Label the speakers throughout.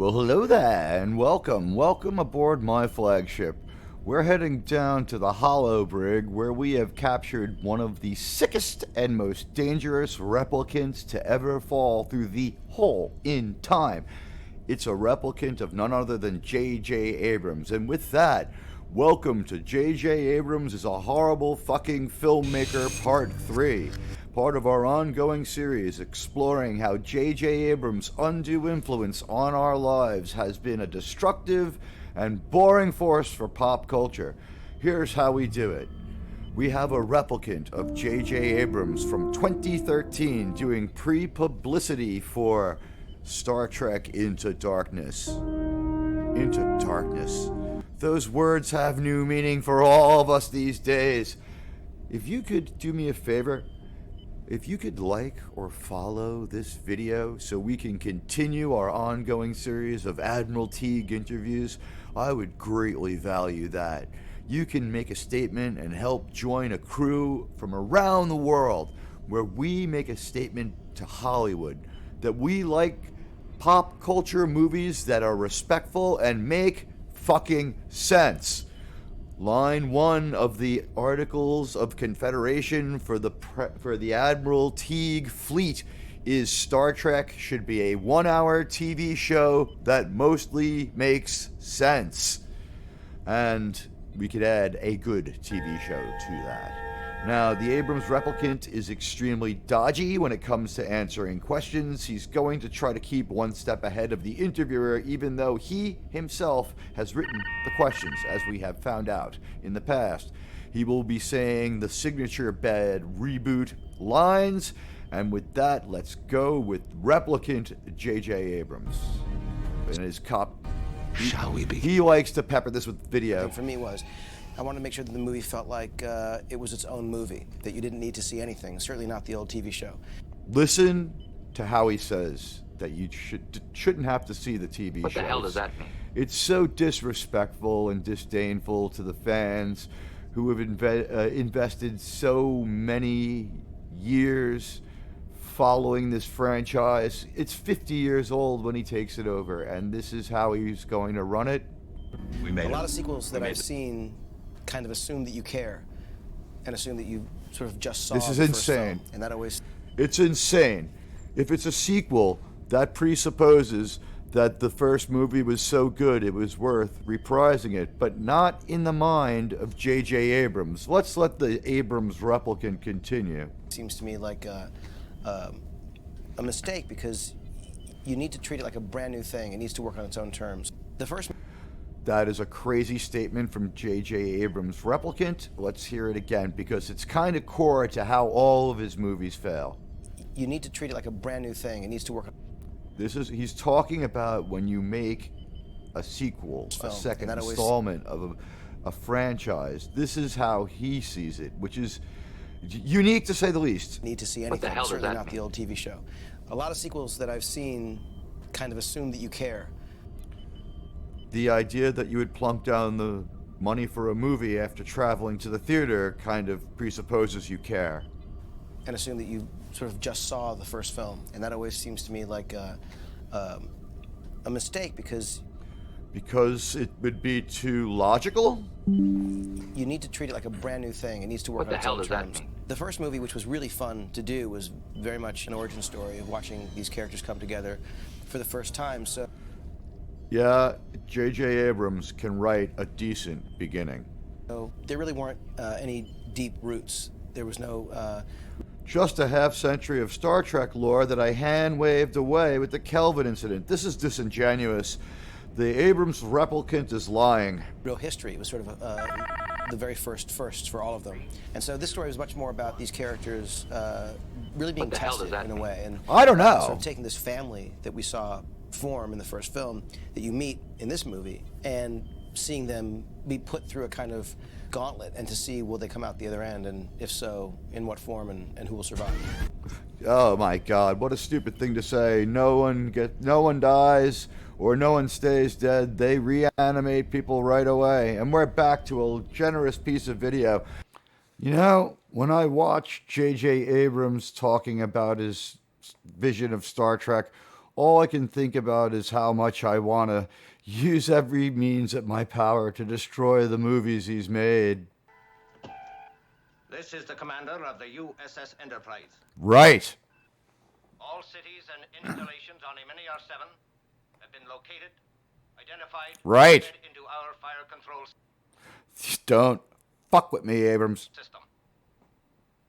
Speaker 1: Well, hello there, and welcome. Welcome aboard my flagship. We're heading down to the Hollow Brig, where we have captured one of the sickest and most dangerous replicants to ever fall through the hole in time. It's a replicant of none other than J.J. Abrams, and with that, welcome to J.J. Abrams is a Horrible Fucking Filmmaker Part 3. Part of our ongoing series exploring how J.J. Abrams' undue influence on our lives has been a destructive and boring force for pop culture. Here's how we do it. We have a replicant of J.J. Abrams from 2013 doing pre-publicity for Star Trek Into Darkness. Into Darkness. Those words have new meaning for all of us these days. If you could do me a favor, if you could like or follow this video so we can continue our ongoing series of Admiral Teag interviews, I would greatly value that. You can make a statement and help join a crew from around the world where we make a statement to Hollywood that we like pop culture movies that are respectful and make fucking sense. Line 1 of the Articles of Confederation for the Admiral Teag fleet is Star Trek should be a 1-hour TV show that mostly makes sense. And we could add a good TV show to that. Now, the Abrams replicant is extremely dodgy when it comes to answering questions. He's going to try to keep one step ahead of the interviewer, even though he himself has written the questions, as we have found out in the past. He will be saying the signature bad reboot lines, and with that, let's go with replicant J.J. Abrams. And his cop...
Speaker 2: Shall we begin?
Speaker 1: He likes to pepper this with video.
Speaker 3: For me was, I wanted to make sure that the movie felt like it was its own movie, that you didn't need to see anything, certainly not the old TV show.
Speaker 1: Listen to how he says that you shouldn't have to see the TV shows.
Speaker 2: What the hell does that mean?
Speaker 1: It's so disrespectful and disdainful to the fans who have invested so many years following this franchise. It's 50 years old when he takes it over, and this is how he's going to run it.
Speaker 3: A lot of sequels that I've seen kind of assume that you care and assume that you sort of just saw
Speaker 1: This is
Speaker 3: the first
Speaker 1: insane.
Speaker 3: film, and that always...
Speaker 1: It's insane. If it's a sequel, that presupposes that the first movie was so good it was worth reprising it, but not in the mind of J.J. Abrams. Let's let the Abrams replicant continue.
Speaker 3: Seems to me like a mistake, because you need to treat it like a brand new thing. It needs to work on its own terms. The first...
Speaker 1: That is a crazy statement from J.J. Abrams' replicant. Let's hear it again, because it's kind of core to how all of his movies fail.
Speaker 3: You need to treat it like a brand new thing. It needs to work on...
Speaker 1: He's talking about when you make a sequel, a second installment of a franchise. This is how he sees it, which is unique to say the least.
Speaker 3: Need to see anything,
Speaker 2: What the hell does
Speaker 3: certainly
Speaker 2: that
Speaker 3: not
Speaker 2: mean?
Speaker 3: the old TV show. A lot of sequels that I've seen kind of assume that you care.
Speaker 1: The idea that you would plunk down the money for a movie after traveling to the theater kind of presupposes you care.
Speaker 3: And assume that you sort of just saw the first film. And that always seems to me like a mistake, because...
Speaker 1: Because it would be too logical?
Speaker 3: You need to treat it like a brand new thing. It needs to work on its own terms.
Speaker 2: What the hell does that mean?
Speaker 3: The first movie, which was really fun to do, was very much an origin story of watching these characters come together for the first time, so...
Speaker 1: Yeah, J.J. Abrams can write a decent beginning.
Speaker 3: So there really weren't any deep roots. There was no...
Speaker 1: Just a half-century of Star Trek lore that I hand-waved away with the Kelvin incident. This is disingenuous. The Abrams replicant is lying.
Speaker 3: real history. It was sort of the very firsts for all of them. And so this story was much more about these characters really being tested in a way. And
Speaker 1: I don't know.
Speaker 3: So taking this family that we saw form in the first film that you meet in this movie and seeing them be put through a kind of gauntlet, and to see, will they come out the other end, and if so, in what form, and who will survive.
Speaker 1: Oh my God, what a stupid thing to say. No one dies or no one stays dead. They reanimate people right away. And we're back to a generous piece of video. You know, when I watch J.J. Abrams talking about his vision of Star Trek, all I can think about is how much I want to use every means at my power to destroy the movies he's made.
Speaker 4: This is the commander of the USS Enterprise.
Speaker 1: Right.
Speaker 4: All cities and installations on Eminiar 7 have been located, identified,
Speaker 1: Right.
Speaker 4: and into our fire control
Speaker 1: Don't fuck with me, Abrams.
Speaker 4: system.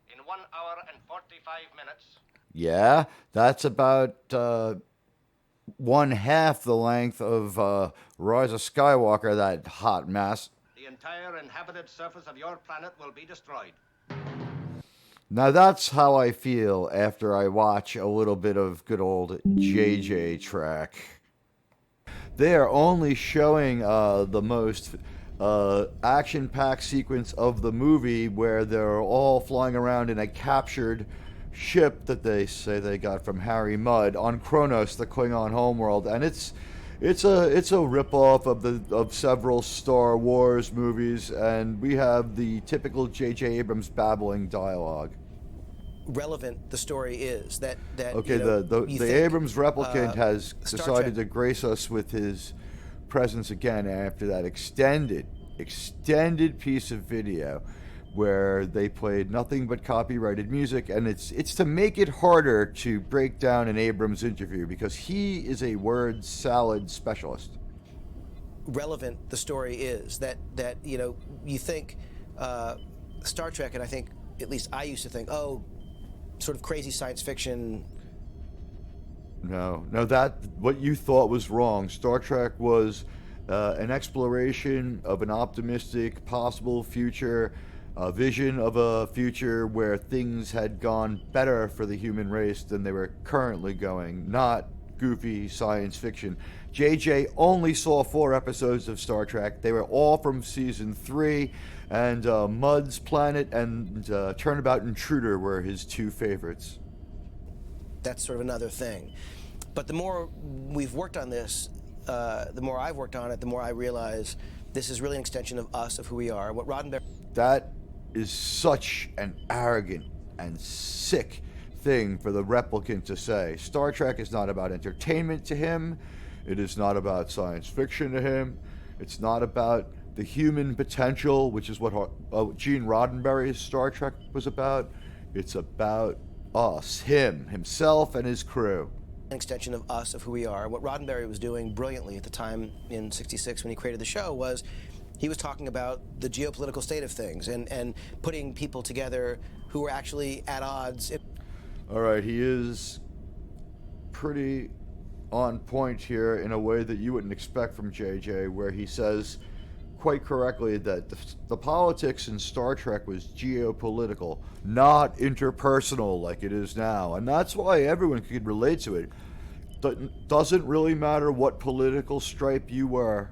Speaker 4: In 1 hour and 45 minutes,
Speaker 1: Yeah, that's about one half the length of Rise of Skywalker, that hot mess.
Speaker 4: the entire inhabited surface of your planet will be destroyed.
Speaker 1: Now that's how I feel after I watch a little bit of good old JJ Trek. They are only showing the most action-packed sequence of the movie where they're all flying around in a captured ship that they say they got from Harry Mudd on Kronos, the Klingon homeworld, and it's a rip-off of several Star Wars movies, and we have the typical J.J. Abrams babbling dialogue.
Speaker 3: Relevant the story is that
Speaker 1: Okay,
Speaker 3: you know,
Speaker 1: the
Speaker 3: you think,
Speaker 1: Abrams replicant has
Speaker 3: Star
Speaker 1: decided
Speaker 3: Trek-
Speaker 1: to grace us with his presence again after that extended piece of video where they played nothing but copyrighted music, and it's to make it harder to break down an Abrams interview because he is a word salad specialist.
Speaker 3: relevant the story is that you know, you think Star Trek, and I think at least I used to think, oh, sort of crazy science fiction.
Speaker 1: No, that what you thought was wrong. Star Trek was an exploration of an optimistic possible future, a vision of a future where things had gone better for the human race than they were currently going, not goofy science fiction. JJ only saw 4 episodes of Star Trek. They were all from season 3, and Mudd's Planet and Turnabout Intruder were his 2 favorites.
Speaker 3: That's sort of another thing. But the more we've worked on this, the more I've worked on it, the more I realize this is really an extension of us, of who we are. What Roddenberry...
Speaker 1: That is such an arrogant and sick thing for the replicant to say. Star Trek is not about entertainment to him. It is not about science fiction to him. It's not about the human potential, which is what Gene Roddenberry's Star Trek was about. It's about us, himself, and his crew.
Speaker 3: An extension of us, of who we are. What Roddenberry was doing brilliantly at the time in '66 when he created the show was he was talking about the geopolitical state of things and putting people together who were actually at odds.
Speaker 1: All right, he is pretty on point here in a way that you wouldn't expect from JJ, where he says quite correctly that the politics in Star Trek was geopolitical, not interpersonal like it is now. And that's why everyone could relate to it. Doesn't really matter what political stripe you were.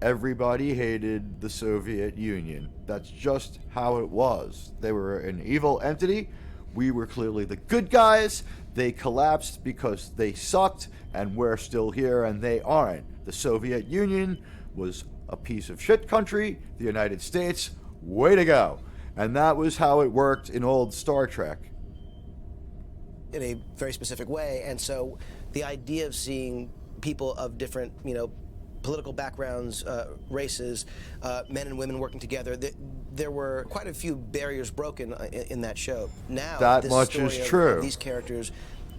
Speaker 1: Everybody hated the Soviet Union. That's just how it was. They were an evil entity. We were clearly the good guys. They collapsed because they sucked, and we're still here and they aren't. The Soviet Union was a piece of shit country. The United States, way to go. And that was how it worked in old Star Trek.
Speaker 3: In a very specific way, and so the idea of seeing people of different, you know, political backgrounds, races, men and women working together, there were quite a few barriers broken in that show. Now,
Speaker 1: that
Speaker 3: this
Speaker 1: much
Speaker 3: story
Speaker 1: is
Speaker 3: of
Speaker 1: true.
Speaker 3: These characters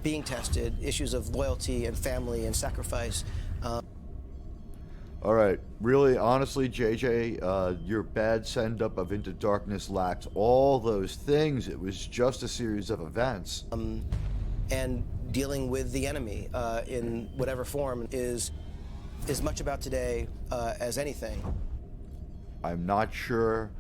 Speaker 3: being tested, issues of loyalty and family and sacrifice.
Speaker 1: All right, really, honestly, JJ, your bad send-up of Into Darkness lacked all those things. It was just a series of events.
Speaker 3: And dealing with the enemy in whatever form is much about today as anything.
Speaker 1: I'm not sure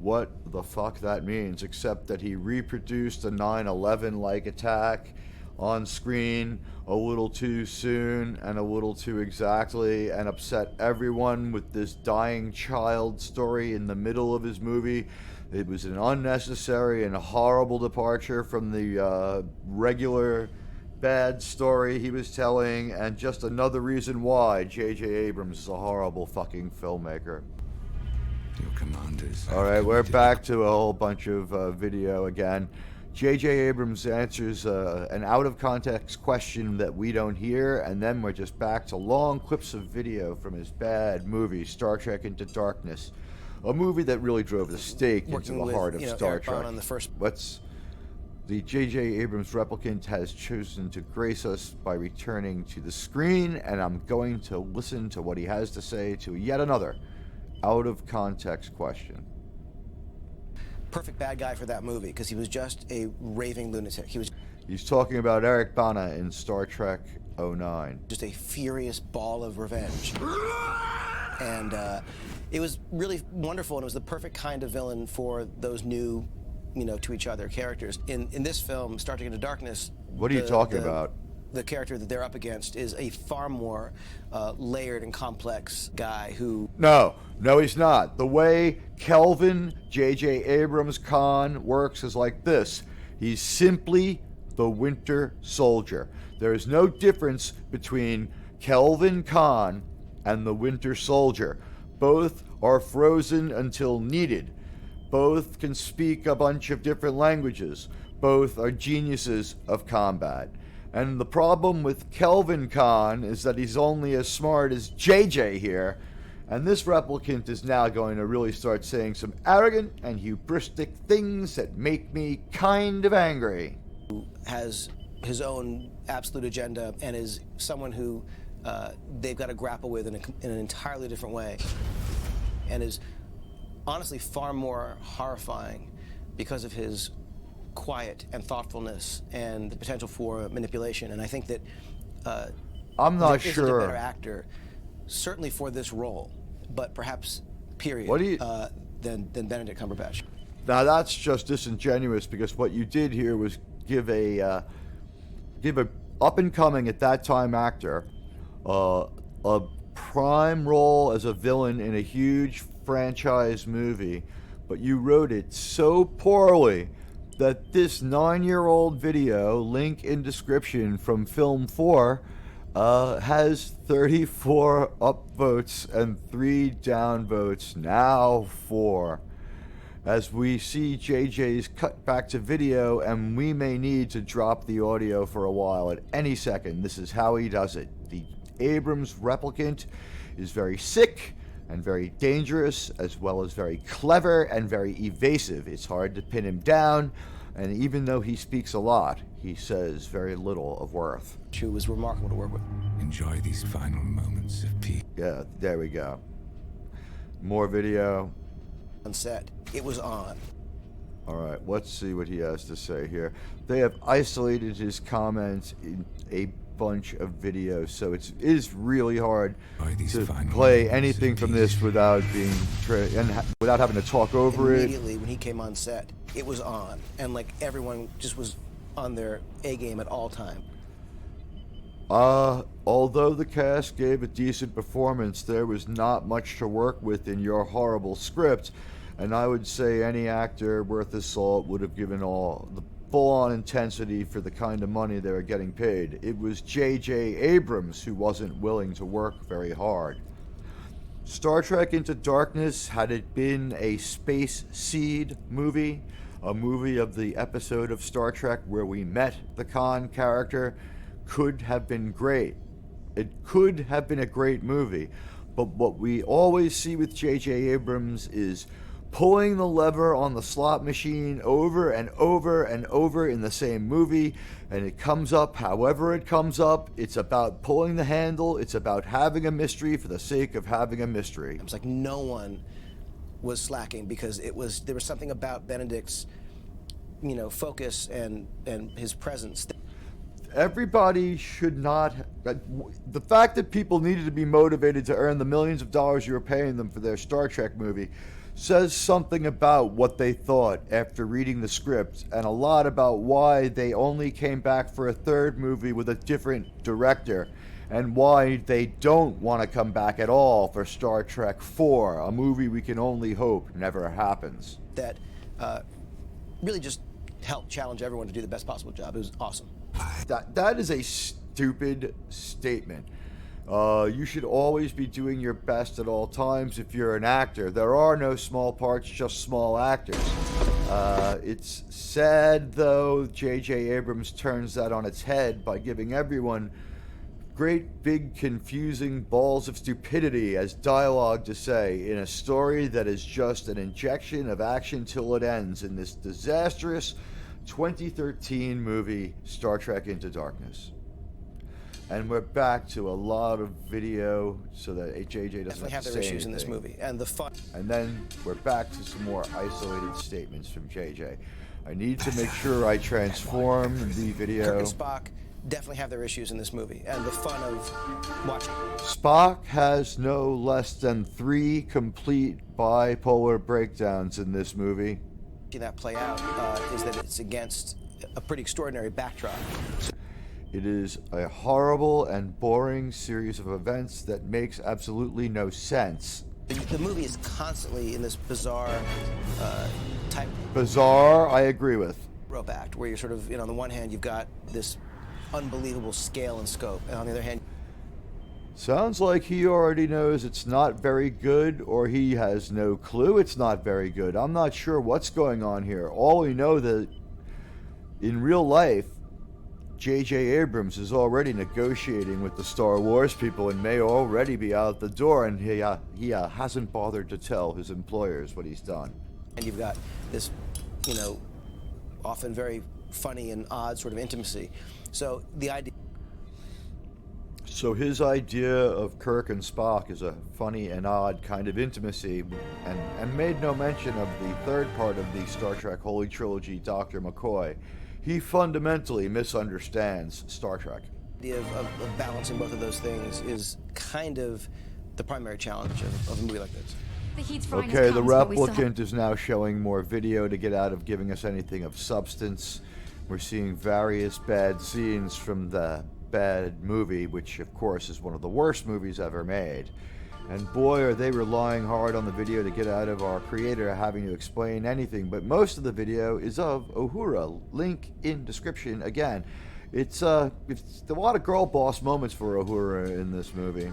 Speaker 1: what the fuck that means, except that he reproduced a 9/11-like attack on screen a little too soon and a little too exactly, and upset everyone with this dying child story in the middle of his movie. It was an unnecessary and horrible departure from the regular bad story he was telling, and just another reason why J.J. Abrams is a horrible fucking filmmaker.
Speaker 2: Your commanders.
Speaker 1: All right, we're back to a whole bunch of video again. J.J. Abrams answers an out-of-context question that we don't hear, and then we're just back to long clips of video from his bad movie, Star Trek Into Darkness, a movie that really drove the stake into the heart of Star Trek.
Speaker 3: On the first...
Speaker 1: The J.J. Abrams replicant has chosen to grace us by returning to the screen, and I'm going to listen to what he has to say to yet another out-of-context question.
Speaker 3: Perfect bad guy for that movie, because he was just a raving lunatic.
Speaker 1: He's talking about Eric Bana in Star Trek 09.
Speaker 3: Just a furious ball of revenge. And it was really wonderful, and it was the perfect kind of villain for those new, to each other characters. In this film, Star Trek Into Darkness...
Speaker 1: What are you talking about?
Speaker 3: The character that they're up against is a far more layered and complex guy who... No,
Speaker 1: he's not. The way Kelvin J.J. Abrams Khan works is like this. He's simply the Winter Soldier. There is no difference between Kelvin Khan and the Winter Soldier. Both are frozen until needed. Both can speak a bunch of different languages. Both are geniuses of combat. And the problem with Kelvin Khan is that he's only as smart as JJ here, and this replicant is now going to really start saying some arrogant and hubristic things that make me kind of angry.
Speaker 3: Who has his own absolute agenda and is someone who they've got to grapple with in an entirely different way, and is honestly far more horrifying because of his quiet and thoughtfulness and the potential for manipulation. And I think that
Speaker 1: I'm not
Speaker 3: there
Speaker 1: sure
Speaker 3: isn't a better actor, certainly for this role, but perhaps period, than Benedict Cumberbatch.
Speaker 1: Now that's just disingenuous, because what you did here was give a up and coming at that time actor a prime role as a villain in a huge franchise movie, but you wrote it so poorly that this 9-year-old video, link in description, from Film 4, has 34 upvotes and 3 downvotes, now 4. As we see JJ's cut back to video, and we may need to drop the audio for a while at any second. This is how he does it. The Abrams replicant is very sick and very dangerous, as well as very clever and very evasive. It's hard to pin him down, and even though he speaks a lot, he says very little of worth.
Speaker 3: She was remarkable to work with.
Speaker 2: Enjoy these final moments of peace.
Speaker 1: Yeah, there we go. More video.
Speaker 3: On set, it was on.
Speaker 1: All right, let's see what he has to say here. They have isolated his comments in a bunch of videos, so it is really hard to play anything from this without being without having to talk over it.
Speaker 3: Immediately when he came on set, it was on, and like everyone just was on their A game at all time.
Speaker 1: Although the cast gave a decent performance, there was not much to work with in your horrible script, and I would say any actor worth his salt would have given all the full-on intensity for the kind of money they were getting paid. It was J.J. Abrams who wasn't willing to work very hard. Star Trek Into Darkness, had it been a Space Seed movie, a movie of the episode of Star Trek where we met the Khan character, could have been great. It could have been a great movie. But what we always see with J.J. Abrams is pulling the lever on the slot machine over and over and over in the same movie, and it comes up however it comes up. It's about pulling the handle. It's about having a mystery for the sake of having a mystery.
Speaker 3: It was like no one was slacking, because there was something about Benedict's focus and his presence.
Speaker 1: Everybody should not... The fact that people needed to be motivated to earn the millions of dollars you were paying them for their Star Trek movie says something about what they thought after reading the script, and a lot about why they only came back for a third movie with a different director, and why they don't want to come back at all for Star Trek 4, a movie we can only hope never happens.
Speaker 3: That really just helped challenge everyone to do the best possible job. It was awesome.
Speaker 1: That is a stupid statement. You should always be doing your best at all times if you're an actor. There are no small parts, just small actors. It's sad, though, J.J. Abrams turns that on its head by giving everyone great, big, confusing balls of stupidity as dialogue to say in a story that is just an injection of action till it ends in this disastrous 2013 movie, Star Trek Into Darkness. And we're back to a lot of video so that JJ doesn't
Speaker 3: Definitely
Speaker 1: have to
Speaker 3: their
Speaker 1: say
Speaker 3: issues in this
Speaker 1: anything.
Speaker 3: movie, and the fun.
Speaker 1: And then we're back to some more isolated statements from JJ. I need to make sure I transform the video.
Speaker 3: Kirk and Spock definitely have their issues in this movie, and the fun of watching.
Speaker 1: Spock has no less than 3 complete bipolar breakdowns in this movie.
Speaker 3: That play out is that it's against a pretty extraordinary backdrop.
Speaker 1: It is a horrible and boring series of events that makes absolutely no sense.
Speaker 3: The movie is constantly in this bizarre type
Speaker 1: Bizarre, I agree with.
Speaker 3: rope act, where you're sort of, on the one hand, you've got this unbelievable scale and scope, and on the other hand,
Speaker 1: Sounds like he already knows it's not very good, or he has no clue it's not very good. I'm not sure what's going on here. All we know that in real life, J.J. Abrams is already negotiating with the Star Wars people and may already be out the door, and he hasn't bothered to tell his employers what he's done.
Speaker 3: and you've got this, often very funny and odd sort of intimacy. So the idea.
Speaker 1: So his idea of Kirk and Spock is a funny and odd kind of intimacy, and made no mention of the third part of the Star Trek Holy Trilogy, Dr. McCoy. He fundamentally misunderstands Star Trek.
Speaker 3: The idea of balancing both of those things is kind of the primary challenge of a movie like this.
Speaker 5: The heat's frying us
Speaker 1: Okay, the
Speaker 5: comes, but we still have-
Speaker 1: replicant is now showing more video to get out of giving us anything of substance. We're seeing various bad scenes from the bad movie, which of course is one of the worst movies ever made. And boy, are they relying hard on the video to get out of our creator having to explain anything. But most of the video is of Uhura. Link in description again. It's a lot of girl boss moments for Uhura in this movie,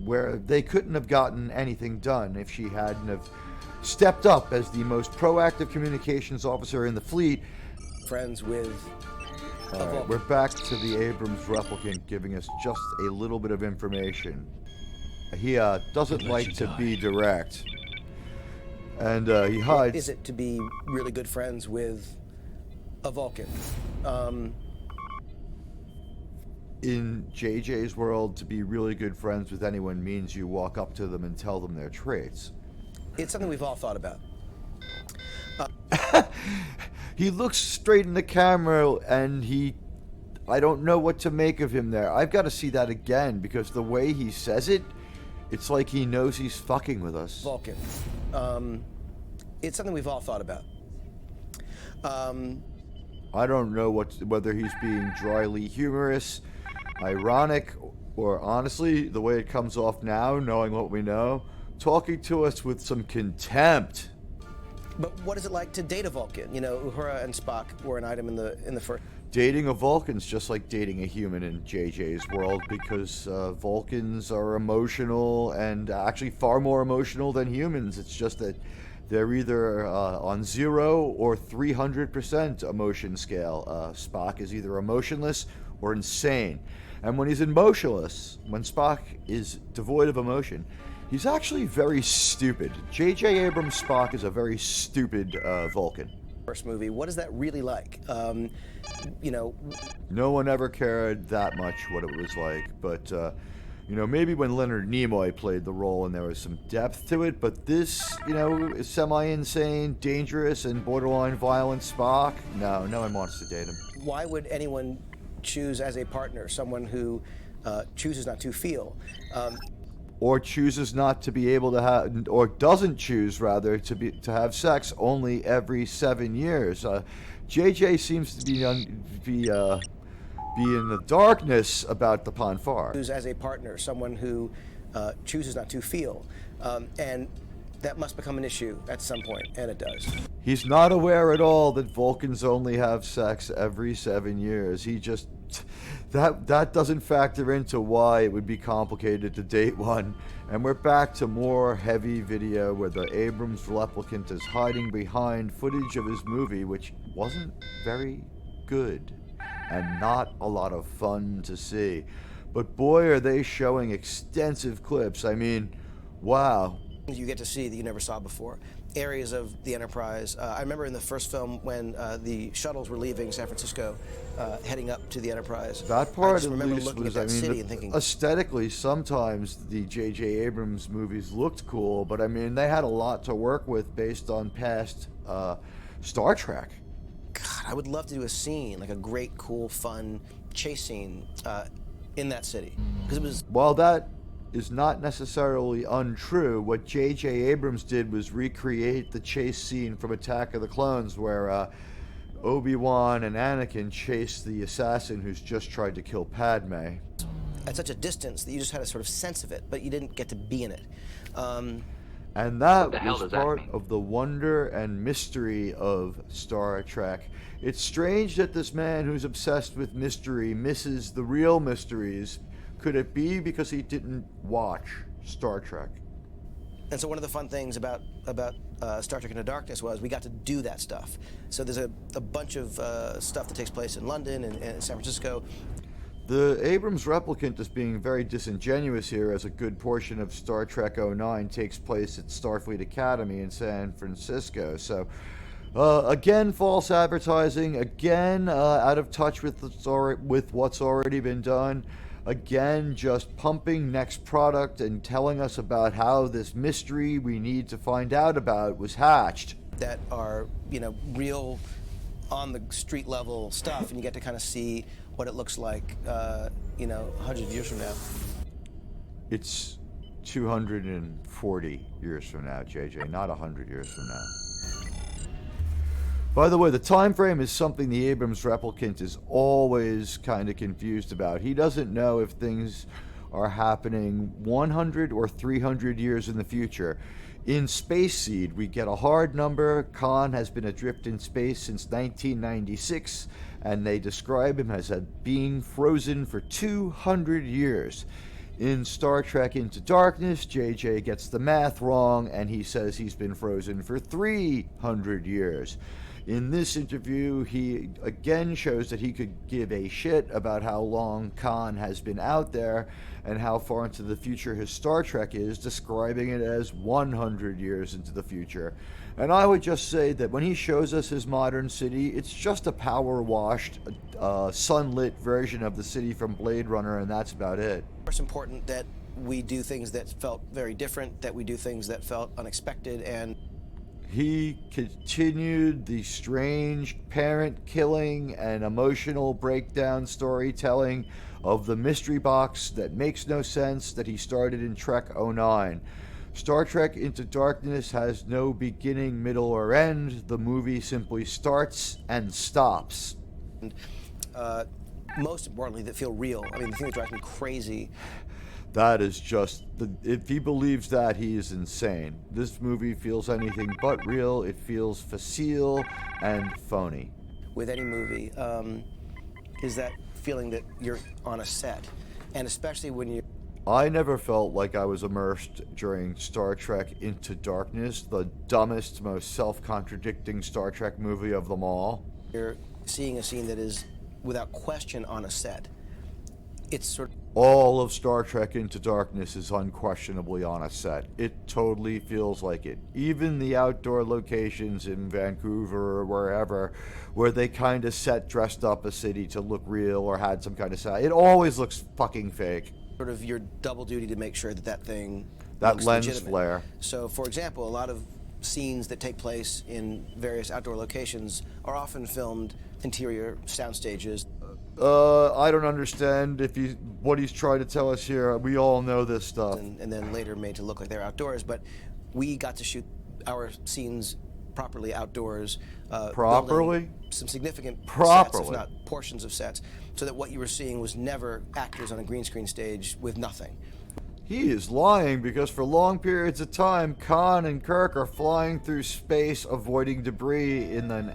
Speaker 1: where they couldn't have gotten anything done if she hadn't have stepped up as the most proactive communications officer in the fleet.
Speaker 3: Friends with.
Speaker 1: All right, we're back to the Abrams replicant giving us just a little bit of information. He doesn't like to be direct, and he hides.
Speaker 3: Is it to be really good friends with a Vulcan?
Speaker 1: In JJ's world, to be really good friends with anyone means you walk up to them and tell them their traits.
Speaker 3: It's something we've all thought about.
Speaker 1: He looks straight in the camera, and I don't know what to make of him there. I've got to see that again, because the way he says it, it's like he knows he's fucking with us.
Speaker 3: Vulcan. It's something we've all thought about.
Speaker 1: I don't know whether he's being dryly humorous, ironic, or honestly, the way it comes off now, knowing what we know, talking to us with some contempt.
Speaker 3: But what is it like to date a Vulcan? Uhura and Spock were an item in the first.
Speaker 1: Dating a Vulcan's just like dating a human in JJ's world, because Vulcans are emotional, and actually far more emotional than humans. It's just that they're either on 0 or 300% emotion scale. Spock is either emotionless or insane. And when he's emotionless, when Spock is devoid of emotion, he's actually very stupid. J.J. Abrams' Spock is a very stupid Vulcan.
Speaker 3: First movie. What is that really like?
Speaker 1: No one ever cared that much what it was like, but maybe when Leonard Nimoy played the role and there was some depth to it, but this, is semi-insane, dangerous, and borderline violent Spock. No one wants to date him.
Speaker 3: Why would anyone choose as a partner someone who chooses not to feel?
Speaker 1: Or chooses not to be able to have, or doesn't choose rather to have sex only every 7 years. JJ seems to be in the darkness about the Ponfar.
Speaker 3: Choose as a partner someone who chooses not to feel, and that must become an issue at some point, and it does.
Speaker 1: He's not aware at all that Vulcans only have sex every 7 years. He just that doesn't factor into why it would be complicated to date one. And we're back to more heavy video where the Abrams replicant is hiding behind footage of his movie, which wasn't very good and not a lot of fun to see. But boy, are they showing extensive clips. I mean, wow.
Speaker 3: You get to see that you never saw before. Areas of the Enterprise. I remember in the first film when the shuttles were leaving San Francisco, heading up to the Enterprise.
Speaker 1: That part
Speaker 3: I just
Speaker 1: at
Speaker 3: remember
Speaker 1: least
Speaker 3: looking
Speaker 1: was,
Speaker 3: at that
Speaker 1: I mean,
Speaker 3: city and thinking,
Speaker 1: aesthetically, sometimes the J.J. Abrams movies looked cool, but I mean, they had a lot to work with based on past Star Trek.
Speaker 3: God, I would love to do a scene, like a great, cool, fun chase scene in that city. Because it was...
Speaker 1: While that is not necessarily untrue, what J.J. Abrams did was recreate the chase scene from Attack of the Clones where Obi-Wan and Anakin chase the assassin who's just tried to kill Padme.
Speaker 3: At such a distance that you just had a sort of sense of it, but you didn't get to be in it.
Speaker 1: And that was part of the wonder and mystery of Star Trek. It's strange that this man who's obsessed with mystery misses the real mysteries. Could it be because he didn't watch Star Trek?
Speaker 3: And so one of the fun things about Star Trek Into Darkness was we got to do that stuff. So there's a bunch of stuff that takes place in London and San Francisco.
Speaker 1: The Abrams replicant is being very disingenuous here, as a good portion of Star Trek 09 takes place at Starfleet Academy in San Francisco. So, again, false advertising. Again, out of touch with what's already been done. Again, just pumping next product and telling us about how this mystery we need to find out about was hatched.
Speaker 3: That are, real on the street level stuff, and you get to kind of see what it looks like, hundreds of years from now.
Speaker 1: It's 240 years from now, JJ, not 100 years from now. By the way, the time frame is something the Abrams replicant is always kind of confused about. He doesn't know if things are happening 100 or 300 years in the future. In Space Seed, we get a hard number. Khan has been adrift in space since 1996, and they describe him as being frozen for 200 years. In Star Trek Into Darkness, JJ gets the math wrong, and he says he's been frozen for 300 years. In this interview, he again shows that he could give a shit about how long Khan has been out there and how far into the future his Star Trek is, describing it as 100 years into the future. And I would just say that when he shows us his modern city, it's just a power-washed, sunlit version of the city from Blade Runner, and that's about it.
Speaker 3: It's important that we do things that felt very different, that we do things that felt unexpected, and
Speaker 1: he continued the strange parent-killing and emotional breakdown storytelling of the mystery box that makes no sense that he started in Trek 09. Star Trek Into Darkness has no beginning, middle, or end. The movie simply starts and stops.
Speaker 3: And, most importantly, that feel real. I mean, the thing that drives me crazy.
Speaker 1: That is just, if he believes that, he is insane. This movie feels anything but real. It feels facile and phony.
Speaker 3: With any movie, is that feeling that you're on a set. And especially when you...
Speaker 1: I never felt like I was immersed during Star Trek Into Darkness, the dumbest, most self-contradicting Star Trek movie of them all.
Speaker 3: You're seeing a scene that is, without question, on a set. It's sort of...
Speaker 1: All of Star Trek Into Darkness is unquestionably on a set. It totally feels like it. Even the outdoor locations in Vancouver or wherever, where they kind of dressed up a city to look real or had some kind of set, it always looks fucking fake.
Speaker 3: Sort of your double duty to make sure that that thing
Speaker 1: that
Speaker 3: looks
Speaker 1: lens
Speaker 3: legitimate.
Speaker 1: flare.
Speaker 3: So, for example, a lot of scenes that take place in various outdoor locations are often filmed interior sound stages.
Speaker 1: I don't understand what he's trying to tell us here. We all know this stuff.
Speaker 3: And then later made to look like they're outdoors, but we got to shoot our scenes properly outdoors.
Speaker 1: Properly?
Speaker 3: Some significant
Speaker 1: Properly.
Speaker 3: sets, if not portions of sets, so that what you were seeing was never actors on a green screen stage with nothing.
Speaker 1: He is lying, because for long periods of time, Khan and Kirk are flying through space avoiding debris in an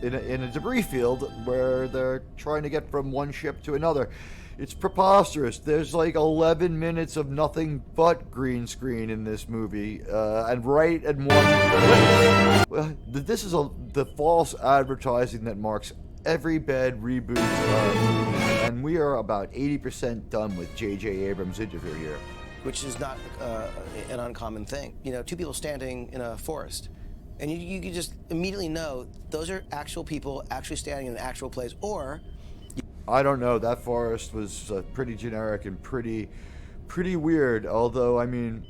Speaker 1: in a debris field where they're trying to get from one ship to another. It's preposterous. There's like 11 minutes of nothing but green screen in this movie, and right at one. Well, this is the false advertising that marks every bad reboot, and we are about 80% done with J.J. Abrams' interview here.
Speaker 3: Which is not an uncommon thing. You know, two people standing in a forest, and you can just immediately know those are actual people actually standing in an actual place, or...
Speaker 1: I don't know, that forest was pretty generic and pretty weird, although, I mean,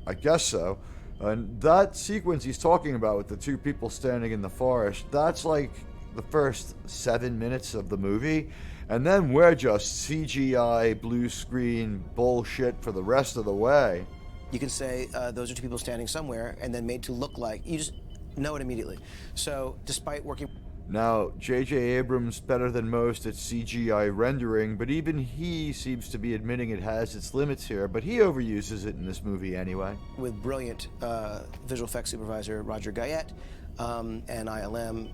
Speaker 1: I guess so. And that sequence he's talking about with the two people standing in the forest, that's like the first 7 minutes of the movie, and then we're just CGI blue screen bullshit for the rest of the way.
Speaker 3: You can say those are two people standing somewhere and then made to look like, you just know it immediately. So despite working...
Speaker 1: Now, J.J. Abrams better than most at CGI rendering, but even he seems to be admitting it has its limits here, but he overuses it in this movie anyway.
Speaker 3: With brilliant visual effects supervisor Roger Guyette and ILM,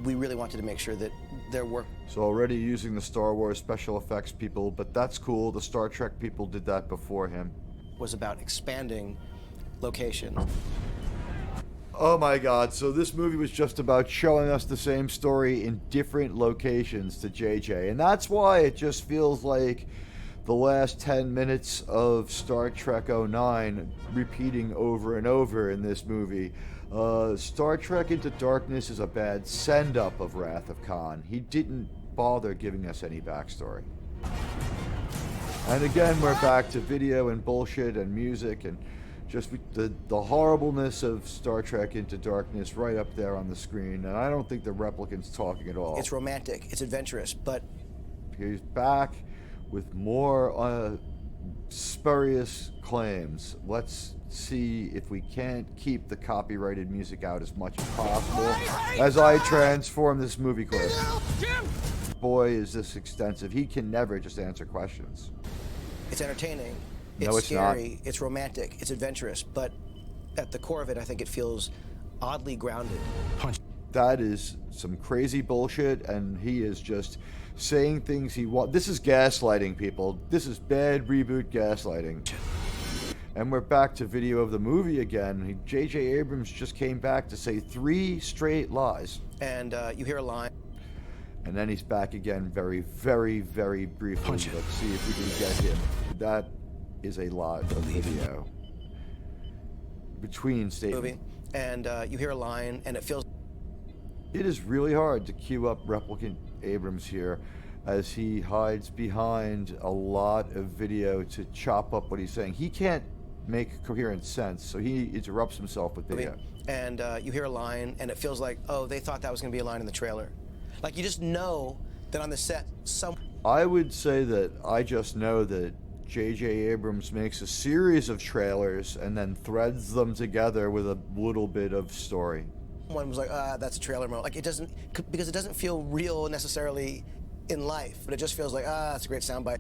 Speaker 3: we really wanted to make sure that their work...
Speaker 1: So already using the Star Wars special effects people, but that's cool, the Star Trek people did that before him.
Speaker 3: ...was about expanding location.
Speaker 1: Oh my god, so this movie was just about showing us the same story in different locations to JJ, and that's why it just feels like the last 10 minutes of Star Trek 09 repeating over and over in this movie. Star Trek Into Darkness is a bad send-up of Wrath of Khan. He didn't bother giving us any backstory. And again, we're back to video and bullshit and music and just the horribleness of Star Trek Into Darkness right up there on the screen, and I don't think the replicant's talking at all.
Speaker 3: It's romantic, it's adventurous, but...
Speaker 1: He's back with more spurious claims. Let's see if we can't keep the copyrighted music out as much as possible as I transform this movie clip. Boy, is this extensive. He can never just answer questions.
Speaker 3: It's entertaining.
Speaker 1: No,
Speaker 3: it's scary,
Speaker 1: not.
Speaker 3: It's romantic, it's adventurous, but at the core of it, I think it feels oddly grounded.
Speaker 1: That is some crazy bullshit, and he is just saying things he wants. This is gaslighting, people. This is bad reboot gaslighting. And we're back to video of the movie again. J.J. Abrams just came back to say 3 straight lies.
Speaker 3: And you hear a line.
Speaker 1: And then he's back again very, very, very briefly. Let's see if we can get him. That is a lot of video between statements.
Speaker 3: And you hear a line, and it feels...
Speaker 1: It is really hard to cue up replicant Abrams here as he hides behind a lot of video to chop up what he's saying. He can't make coherent sense, so he interrupts himself with video.
Speaker 3: And you hear a line, and it feels like, oh, they thought that was going to be a line in the trailer. Like, you just know that on the set,
Speaker 1: I would say that I just know that J.J. Abrams makes a series of trailers and then threads them together with a little bit of story.
Speaker 3: One was like, that's a trailer moment. Like, it doesn't, because it doesn't feel real necessarily in life, but it just feels like, that's a great soundbite.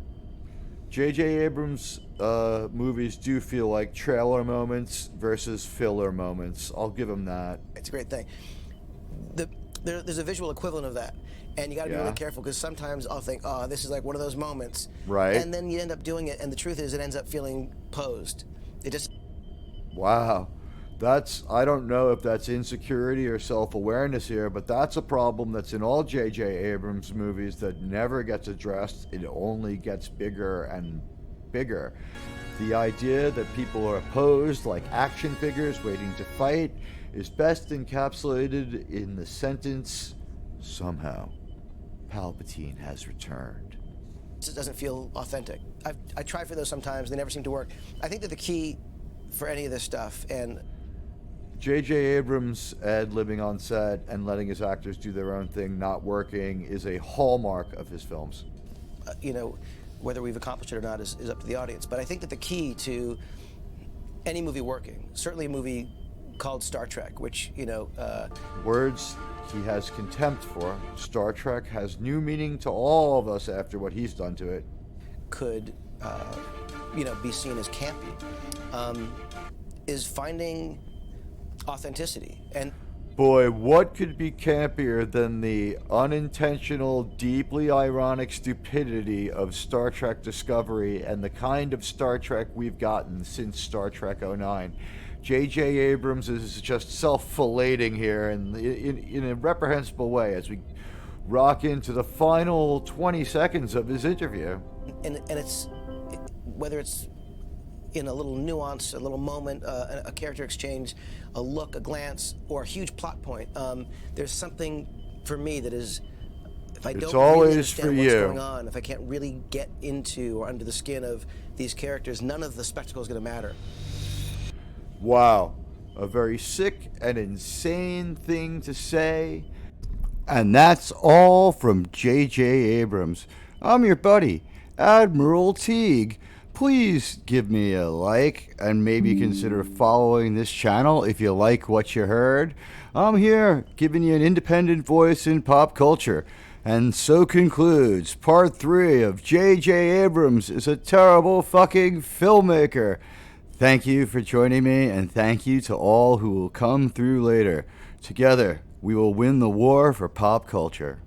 Speaker 1: J.J. Abrams' movies do feel like trailer moments versus filler moments. I'll give him that.
Speaker 3: It's a great thing. There's a visual equivalent of that, and you got to be really careful, because sometimes I'll think, oh, this is like one of those moments,
Speaker 1: right?
Speaker 3: And then you end up doing it, and the truth is, it ends up feeling posed. It just...
Speaker 1: Wow. I don't know if that's insecurity or self-awareness here, but that's a problem that's in all J.J. Abrams movies that never gets addressed. It only gets bigger and bigger. The idea that people are posed like action figures waiting to fight is best encapsulated in the sentence, somehow, Palpatine has returned.
Speaker 3: It doesn't feel authentic. I try for those sometimes, they never seem to work. I think that the key for any of this stuff, and
Speaker 1: J.J. Abrams ad-libbing on set and letting his actors do their own thing, not working, is a hallmark of his films.
Speaker 3: Whether we've accomplished it or not is up to the audience. But I think that the key to any movie working, certainly a movie called Star Trek, which,
Speaker 1: words he has contempt for. Star Trek has new meaning to all of us after what he's done to it.
Speaker 3: Could, be seen as campy, is finding authenticity. And
Speaker 1: Boy, what could be campier than the unintentional, deeply ironic stupidity of Star Trek Discovery and the kind of Star Trek we've gotten since Star Trek '09? J.J. Abrams is just self-filleting here in a reprehensible way as we rock into the final 20 seconds of his interview.
Speaker 3: And it's, whether it's in a little nuance, a little moment, a character exchange, a look, a glance, or a huge plot point, there's something for me that is, if I
Speaker 1: It's
Speaker 3: don't
Speaker 1: always
Speaker 3: really understand
Speaker 1: for
Speaker 3: what's
Speaker 1: you.
Speaker 3: going on, if I can't really get into or under the skin of these characters, none of the spectacle is going to matter.
Speaker 1: Wow, a very sick and insane thing to say. And that's all from J.J. Abrams. I'm your buddy, Admiral Teag. Please give me a like and maybe consider following this channel if you like what you heard. I'm here giving you an independent voice in pop culture. And so concludes part 3 of J.J. Abrams is a terrible fucking filmmaker. Thank you for joining me, and thank you to all who will come through later. Together, we will win the war for pop culture.